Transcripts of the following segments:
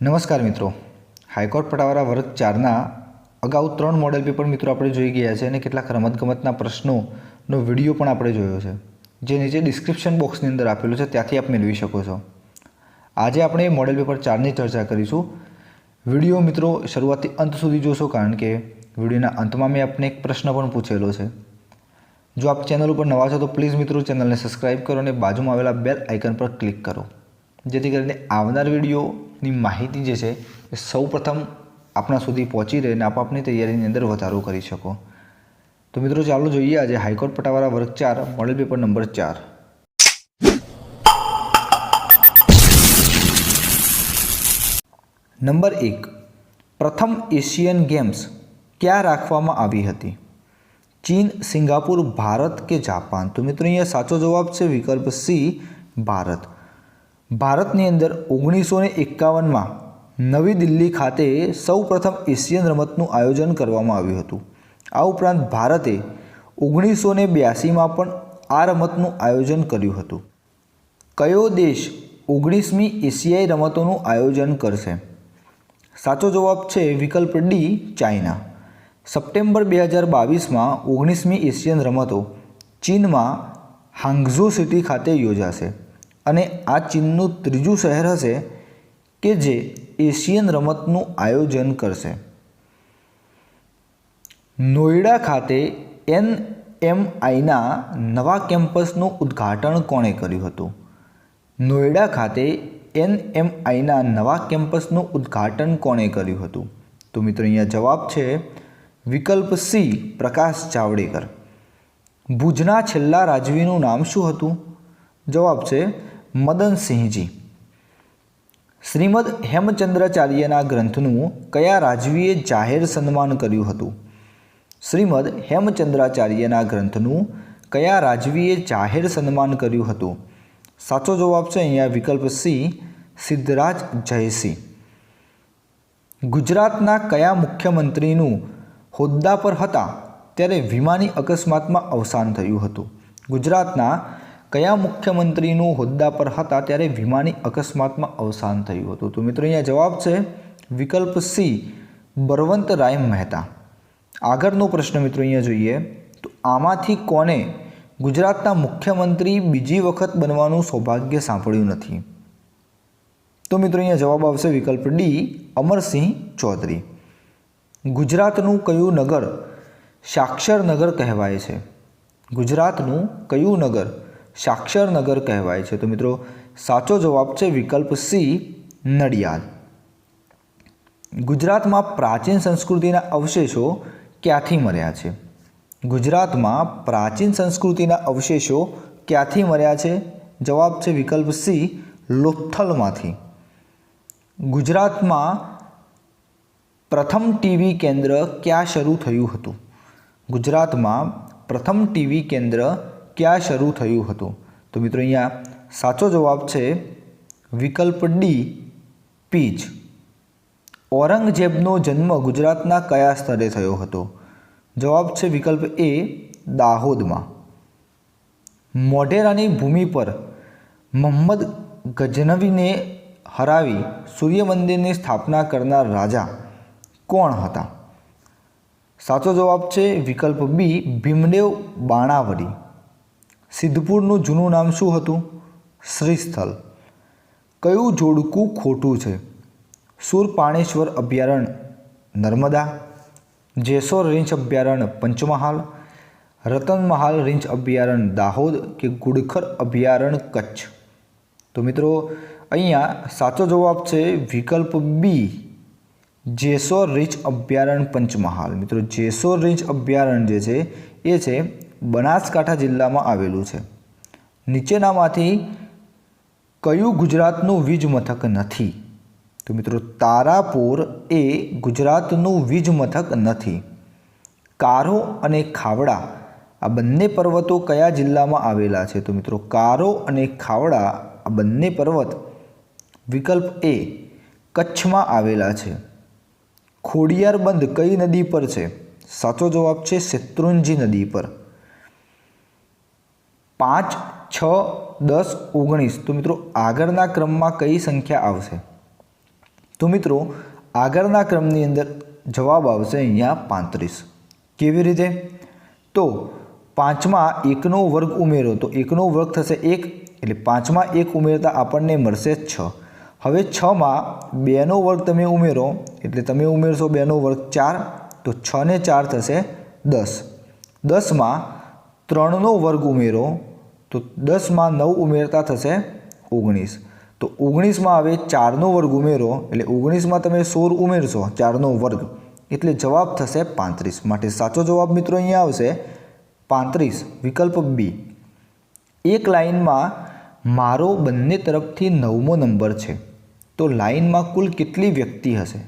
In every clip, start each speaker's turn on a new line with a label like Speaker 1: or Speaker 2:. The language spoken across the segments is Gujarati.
Speaker 1: નમસ્કાર મિત્રો, હાઈકોર્ટ પટાવાળા વર્ગ 4ના અગાઉ 3 મોડેલ પેપર મિત્રો આપણે જોઈ ગયા છે અને કેટલાક રમતગમતના પ્રશ્નોનો વિડીયો પણ આપણે જોયો છે, જે નીચે ડિસ્ક્રિપ્શન બોક્સની અંદર આપેલું છે, ત્યાંથી આપ મેળવી શકો છો. આજે આપણે મોડેલ પેપર 4ની ચર્ચા કરીશું. વિડીયો મિત્રો શરૂઆતથી અંત સુધી જોશો, કારણ કે વિડીયોના અંતમાં મેં આપને એક પ્રશ્ન પણ પૂછેલો છે. જો આપ ચેનલ ઉપર નવા છો તો પ્લીઝ મિત્રો ચેનલને સબસ્ક્રાઈબ કરો અને બાજુમાં આવેલા બેલ આઇકન પર ક્લિક કરો, જેથી કરીને આવનાર વિડીયોની માહિતી જે છે એ સૌ પ્રથમ આપણા સુધી પહોંચી રહે અને આપ આપની તૈયારીની અંદર વધારો કરી શકો. તો મિત્રો ચાલો જોઈએ આજે હાઈકોર્ટ પટાવાળા વર્ગ 4 મોડેલ પેપર નંબર 4. નંબર 1, પ્રથમ એશિયન ગેમ્સ ક્યાં રાખવામાં આવી હતી? ચીન, સિંગાપુર, ભારત કે જાપાન? તો મિત્રો અહીંયા સાચો જવાબ છે વિકલ્પ સી, ભારત. ભારતની અંદર 1951માં નવી દિલ્હી ખાતે સૌ પ્રથમ એશિયન રમતનું આયોજન કરવામાં આવ્યું હતું. આ ઉપરાંત ભારતે 1982માં પણ આ રમતનું આયોજન કર્યું હતું. કયો દેશ 19મી એશિયાઈ રમતોનું આયોજન કરશે? સાચો જવાબ છે વિકલ્પ ડી, ચાઇના. સપ્ટેમ્બર 2022માં 19મી એશિયન રમતો ચીનમાં હાંગઝો સિટી ખાતે યોજાશે અને આ ચીનનું ત્રીજું શહેર હશે કે જે એશિયન રમતનું આયોજન કરશે. નોઈડા ખાતે NMIના નવા કેમ્પસનું ઉદ્ઘાટન કોણે કર્યું હતું? નોઈડા ખાતે NMIના નવા કેમ્પસનું ઉદ્ઘાટન કોણે કર્યું હતું? તો મિત્રો અહીંયા જવાબ છે વિકલ્પ સી, પ્રકાશ જાવડેકર. ભુજના છેલ્લા રાજવીનું નામ શું હતું? જવાબ છે મદનસિંહજી. શ્રીમદ હેમચંદ્રાચાર્યના ગ્રંથનું કયા રાજવીએ જાહેર સન્માન કર્યું હતું? શ્રીમદ હેમચંદ્રાચાર્યના ગ્રંથનું કયા રાજવીએ જાહેર સન્માન કર્યું હતું? સાચો જવાબ છે અહીંયા વિકલ્પ સી, સિદ્ધરાજ જયસિંહ. ગુજરાતના કયા મુખ્યમંત્રીનું હોદ્દા પર હતા ત્યારે વિમાની અકસ્માતમાં અવસાન થયું હતું? ગુજરાતના કયા મુખ્યમંત્રીનું હોદ્દા પર હતા ત્યારે વિમાની અકસ્માતમાં અવસાન થયું હતું? તો મિત્રો અહીંયા જવાબ છે વિકલ્પ સી, બળવંતરાય મહેતા. આગળનો પ્રશ્ન મિત્રો અહીંયા જોઈએ તો આમાંથી કોને ગુજરાતના મુખ્યમંત્રી બીજી વખત બનવાનું સૌભાગ્ય સાંપડ્યું નથી? તો મિત્રો અહીંયા જવાબ આવશે વિકલ્પ ડી, અમરસિંહ ચૌધરી. ગુજરાતનું કયું નગર સાક્ષર નગર કહેવાય છે? ગુજરાતનું કયું નગર સાક્ષર નગર કહેવાય છે? તો મિત્રો સાચો જવાબ છે વિકલ્પ સી, નડિયાદ. ગુજરાતમાં પ્રાચીન સંસ્કૃતિના અવશેષો ક્યાંથી મળ્યા છે? ગુજરાતમાં પ્રાચીન સંસ્કૃતિના અવશેષો ક્યાંથી મળ્યા છે? જવાબ છે વિકલ્પ સી, લોથલમાંથી. ગુજરાતમાં પ્રથમ ટીવી કેન્દ્ર ક્યાં શરૂ થયું હતું? ગુજરાતમાં પ્રથમ ટીવી કેન્દ્ર ક્યાં શરૂ થયું હતું? તો મિત્રો અહીંયા સાચો જવાબ છે વિકલ્પ ડી, પીજ. ઔરંગઝેબનો જન્મ ગુજરાતના કયા સ્થળે થયો હતો? જવાબ છે વિકલ્પ એ, દાહોદમાં. મોઢેરાની ભૂમિ પર મોહમ્મદ ગઝનવીને હરાવી સૂર્ય મંદિરની સ્થાપના કરનાર રાજા કોણ હતા? સાચો જવાબ છે વિકલ્પ બી, ભીમદેવ બાણાવરી. સિદ્ધપુરનું જૂનું નામ શું હતું? શ્રીસ્થળ. કયું જોડકું ખોટું છે? સુરપાણેશ્વર અભયારણ્ય નર્મદા, જેસોર રેન્જ અભયારણ્ય પંચમહાલ, રતનમહાલ રેન્જ અભયારણ્ય દાહોદ કે ગુડખર અભયારણ્ય કચ્છ? તો મિત્રો અહીંયા સાચો જવાબ છે વિકલ્પ બી, જેસોર રેન્જ અભયારણ્ય પંચમહાલ. મિત્રો જેસોર રેન્જ અભયારણ્ય જે છે એ છે બનાસકાંઠા જિલ્લામાં આવેલું છે. નીચેનામાંથી કયું ગુજરાતનું વીજ મથક નથી? તો મિત્રો તારાપુર એ ગુજરાતનું વીજ મથક નથી. કારો અને ખાવડા આ બંને પર્વતો કયા જિલ્લામાં આવેલા છે? તો મિત્રો કારો અને ખાવડા આ બંને પર્વત વિકલ્પ એ, કચ્છમાં આવેલા છે. ખોડિયાર બંધ કઈ નદી પર છે? સાચો જવાબ છે શેત્રુંજી નદી પર. 5, 6, 10, 19. તો મિત્રો આગળના ક્રમમાં કઈ સંખ્યા આવશે? તો મિત્રો આગળના ક્રમની અંદર જવાબ આવશે અહીંયા 35. કેવી રીતે? તો 5માં 1નો વર્ગ ઉમેરો તો 1નો વર્ગ થશે 1, એટલે 5માં 1 ઉમેરતા આપણને મળશે 6. હવે 6માં 2નો વર્ગ તમે ઉમેરો એટલે તમે ઉમેરશો 2નો વર્ગ 4, તો 6 ને 4 થશે 10. 10માં 3નો વર્ગ ઉમેરો તો 10માં 9 ઉમેરતા થશે 19. તો 19માં હવે 4નો વર્ગ ઉમેરો એટલે 19માં તમે 16 ઉમેરશો 4નો વર્ગ એટલે જવાબ થશે 35. માટે સાચો જવાબ મિત્રો અહીંયા આવશે 35, વિકલ્પ બી. એક લાઇનમાં મારો બંને તરફથી 9મો નંબર છે, તો લાઇનમાં કુલ કેટલી વ્યક્તિ હશે?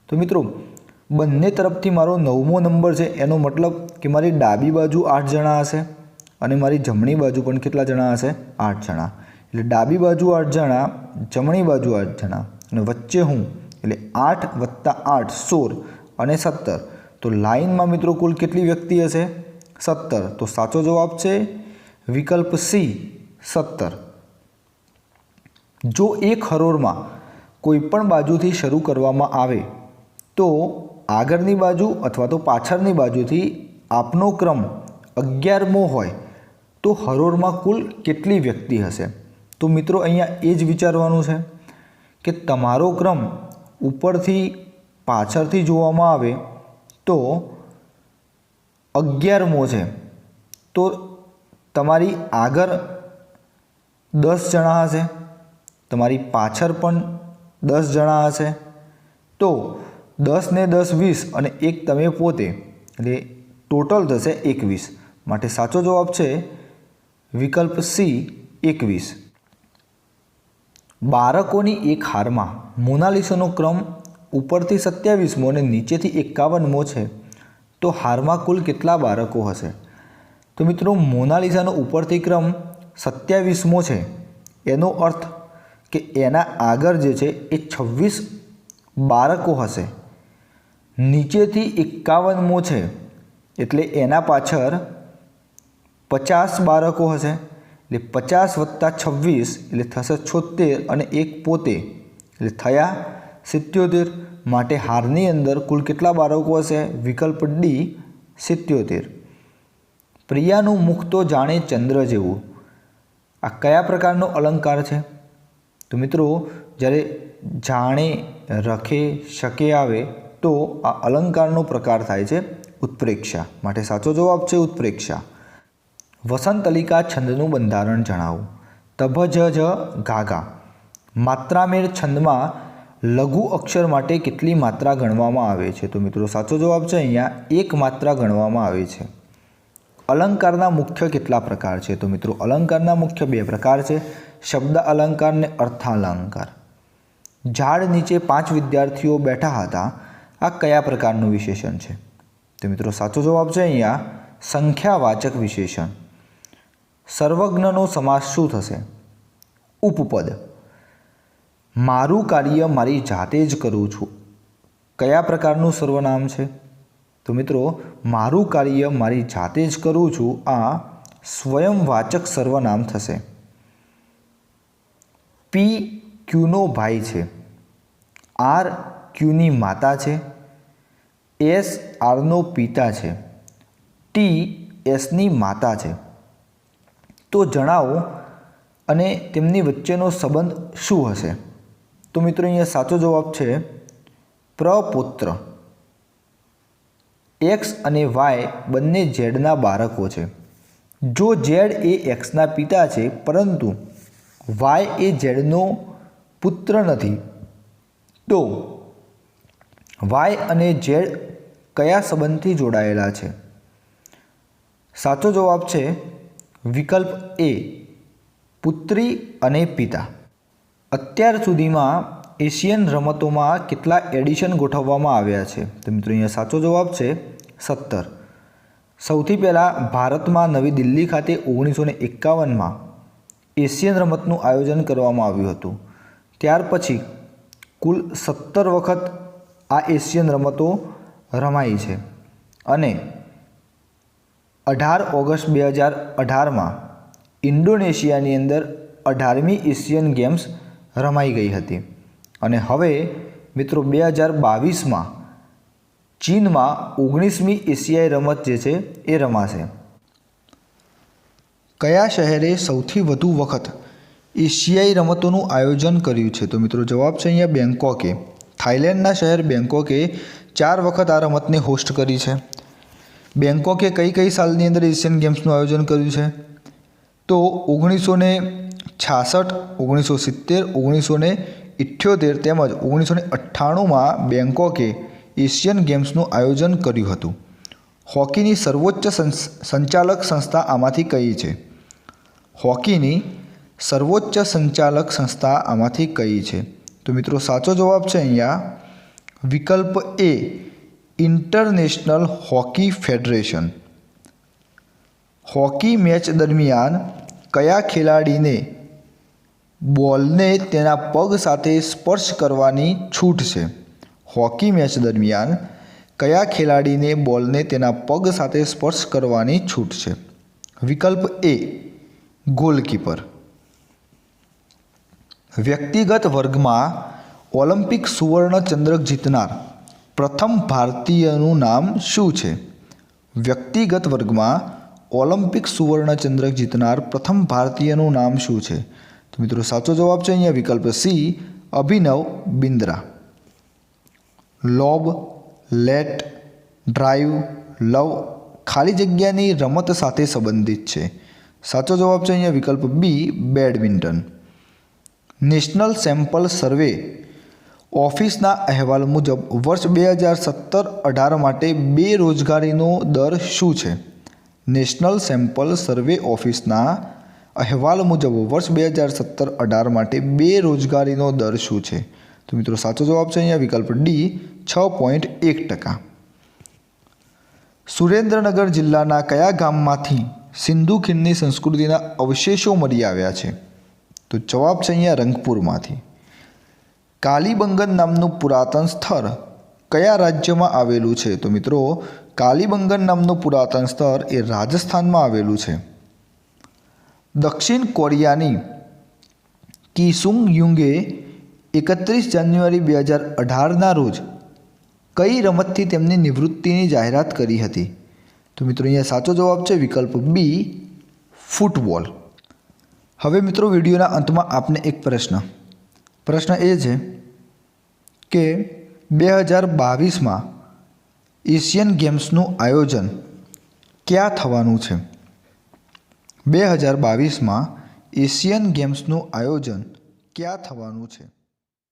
Speaker 1: તો મિત્રો બંને તરફથી મારો 9મો નંબર છે, એનો મતલબ કે મારી ડાબી બાજુ 8 જણા હશે અને મારી જમણી બાજુ પણ કેટલા જણા હશે? 8 જણા. એટલે ડાબી બાજુ 8 જણા, જમણી બાજુ 8 જણા અને વચ્ચે હું, એટલે 8 + 8 16 અને 17. તો લાઇનમાં મિત્રો કુલ કેટલી વ્યક્તિ હશે? 17. તો સાચો જવાબ છે વિકલ્પ સી, 17. જો એક હરોળમાં કોઈ પણ બાજુથી શરૂ કરવામાં આવે તો આગળની બાજુ અથવા તો પાછળની બાજુથી આપનો ક્રમ 11મો હોય તો હરોળમાં કુલ કેટલી વ્યક્તિ હશે? તો મિત્રો અહીંયા એ જ વિચારવાનું છે કે તમારો ક્રમ ઉપરથી પાછળથી જોવામાં આવે તો 11મો છે, તો તમારી આગળ 10 જણા હશે, તમારી પાછળ પણ 10 જણા હશે, તો 10 ને 10 20 અને એક તમે પોતે, એટલે ટોટલ થશે 21. માટે સાચો જવાબ છે વિકલ્પ સી, 21. બાળકોની એક હારમાં મોનાલિસાનો ક્રમ ઉપરથી 27મો અને નીચેથી 51મો છે, તો હારમાં કુલ કેટલા બાળકો હશે? તો મિત્રો મોનાલિસાનો ઉપરથી ક્રમ 27મો છે, એનો અર્થ કે એના આગળ જે છે એ 26 બાળકો હશે. નીચેથી 51મો છે એટલે એના પાછળ 50 બાળકો હશે, એટલે 50 + 26 એટલે થશે 76 અને એક પોતે એટલે થયા 77. માટે હારની અંદર કુલ કેટલા બાળકો હશે? વિકલ્પ ડી, 77. પ્રિયાનું મુખ તો જાણે ચંદ્ર જેવું, આ કયા પ્રકારનો અલંકાર છે? તો મિત્રો જ્યારે જાણે, રખે, શકે આવે તો આ અલંકારનો પ્રકાર થાય છે ઉત્પ્રેક્ષા. માટે સાચો જવાબ છે ઉત્પ્રેક્ષા. વસંતલિકા છંદનું બંધારણ જણાવો. તભ જ ગાગા. માત્રામેળ છંદમાં લઘુ અક્ષર માટે કેટલી માત્રા ગણવામાં આવે છે? તો મિત્રો સાચો જવાબ છે અહીંયા 1 માત્રા ગણવામાં આવે છે. અલંકારના મુખ્ય કેટલા પ્રકાર છે? તો મિત્રો અલંકારના મુખ્ય 2 પ્રકાર છે, શબ્દ અલંકાર અને અર્થાલંકાર. ઝાડ નીચે 5 વિદ્યાર્થીઓ બેઠા હતા, આ કયા પ્રકારનું વિશેષણ છે? તો મિત્રો સાચો જવાબ છે અહીંયા સંખ્યાવાચક વિશેષણ. સર્વજ્ઞનો સમાસ શું થશે? ઉપપદ. મારું કાર્ય મારી જાતે જ કરું છું, કયા પ્રકારનું સર્વનામ છે? તો મિત્રો મારું કાર્ય મારી જાતે જ કરું છું આ સ્વયંવાચક સર્વનામ થશે. પી ક્યુનો ભાઈ છે, આર ક્યુની માતા છે, એસ આરનો પિતા છે, ટી એસની માતા છે. તો જણાવો અને તેમની વચ્ચેનો સંબંધ શું હશે? તો મિત્રો અહીંયા સાચો જવાબ છે પ્રપુત્ર. એક્સ અને વાય બંને ઝેડના બાળકો છે. જો ઝેડ એ એક્સના પિતા છે પરંતુ વાય એ ઝેડનો પુત્ર નથી, તો વાય અને ઝેડ કયા સંબંધથી જોડાયેલા છે? સાચો જવાબ છે વિકલ્પ એ, પુત્રી અને પિતા. અત્યાર સુધીમાં એશિયન રમતોમાં કેટલા એડિશન ગોઠવવામાં આવ્યા છે? તો મિત્રો અહીંયા સાચો જવાબ છે 17. સૌથી પહેલાં ભારતમાં નવી દિલ્હી ખાતે 1951માં એશિયન રમતનું આયોજન કરવામાં આવ્યું હતું. ત્યાર પછી કુલ 17 વખત આ એશિયન રમતો રમાઈ છે અને 18 ઓગસ્ટ 2018માં ઇન્ડોનેશિયાની અંદર 18મી એશિયન ગેમ્સ રમાઈ ગઈ હતી અને હવે મિત્રો 2022માં ચીનમાં 19મી એશિયાઈ રમત જે છે એ રમાશે. કયા શહેરે સૌથી વધુ વખત એશિયાઈ રમતોનું આયોજન કર્યું છે? તો મિત્રો જવાબ છે અહીંયા બેંકોકે. થાઈલેન્ડના શહેર બેંકોકે 4 વખત આ રમતને હોસ્ટ કરી છે. બેંકોકે કઈ સાલની અંદર એશિયન ગેમ્સનું આયોજન કર્યું છે? તો 1966, 1970, 1978 તેમજ 1998માં બેંકોકે એશિયન ગેમ્સનું આયોજન કર્યું હતું. હોકીની સર્વોચ્ચ સંચાલક સંસ્થા આમાંથી કઈ છે? હોકીની સર્વોચ્ચ સંચાલક સંસ્થા આમાંથી કઈ છે? તો મિત્રો સાચો જવાબ છે અહીંયા વિકલ્પ એ, international hockey federation. Hockey match દરમિયાન કયા ખેલાડીને બોલને તેના પગ સાથે સ્પર્શ કરવાની છૂટ છે? હોકી મેચ દરમિયાન કયા ખેલાડીને બોલને તેના પગ સાથે સ્પર્શ કરવાની છૂટ છે? વિકલ્પ એ, ગોલકીપર. વ્યક્તિગત વર્ગમાં ઓલિમ્પિક સુવર્ણ ચંદ્રક જીતનાર પ્રથમ ભારતીયનું નામ શું છે? વ્યક્તિગત વર્ગમાં ઓલિમ્પિક સુવર્ણ ચંદ્રક જીતનાર પ્રથમ ભારતીયનું નામ શું છે? તો મિત્રો સાચો જવાબ છે અહીંયા વિકલ્પ સી, અભિનવ બિંદ્રા. લોબ, લેટ, ડ્રાઈવ, લવ ખાલી જગ્યાની રમત સાથે સંબંધિત છે. સાચો જવાબ છે અહીંયા વિકલ્પ બી, બેડમિન્ટન. નેશનલ સેમ્પલ સર્વે ઓફિસના અહેવાલ મુજબ વર્ષ 2017-18 માટે બેરોજગારીનો દર શું છે? નેશનલ સેમ્પલ સર્વે ઓફિસના અહેવાલ મુજબ વર્ષ 2017-18 માટે બેરોજગારીનો દર શું છે? તો મિત્રો સાચો જવાબ છે અહીંયા વિકલ્પ ડી, 6.1%. સુરેન્દ્રનગર જિલ્લાના કયા ગામમાંથી સિંધુ ખીણની સંસ્કૃતિના અવશેષો મળી આવ્યા છે? તો જવાબ છે અહીંયા રંગપુરમાંથી. કાલીબંગન નામનું પુરાતન સ્થળ કયા રાજ્યમાં આવેલું છે? તો મિત્રો કાલીબંગન નામનું પુરાતન સ્થળ એ રાજસ્થાનમાં આવેલું છે. દક્ષિણ કોરિયાની કિસુંગ યુંગે 31 જાન્યુઆરી 2018ના રોજ કઈ રમતથી તેમની નિવૃત્તિની જાહેરાત કરી હતી? તો મિત્રો અહીંયા સાચો જવાબ છે વિકલ્પ બી, ફૂટબોલ. હવે મિત્રો વિડીયોના અંતમાં આપને એક પ્રશ્ન એ છે કે 2022માં એશિયન ગેમ્સનું આયોજન ક્યાં થવાનું છે? 2022માં એશિયન ગેમ્સનું આયોજન ક્યાં થવાનું છે?